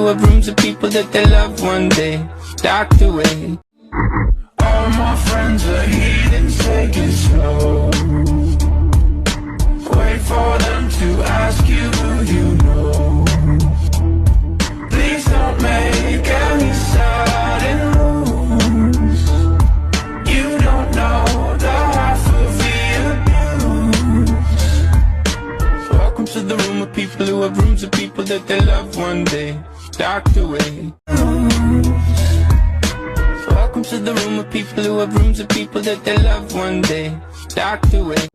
who have rooms of people that they love one day docked away. All my friends are heathens, take it slow. Wait for them to ask you who you know. Please don't make any sudden moves. You don't know the half of the abuse. Welcome to the room of people who have rooms of people that they love one day docked away. Welcome to the room of people who have rooms of people that they love one day docked away.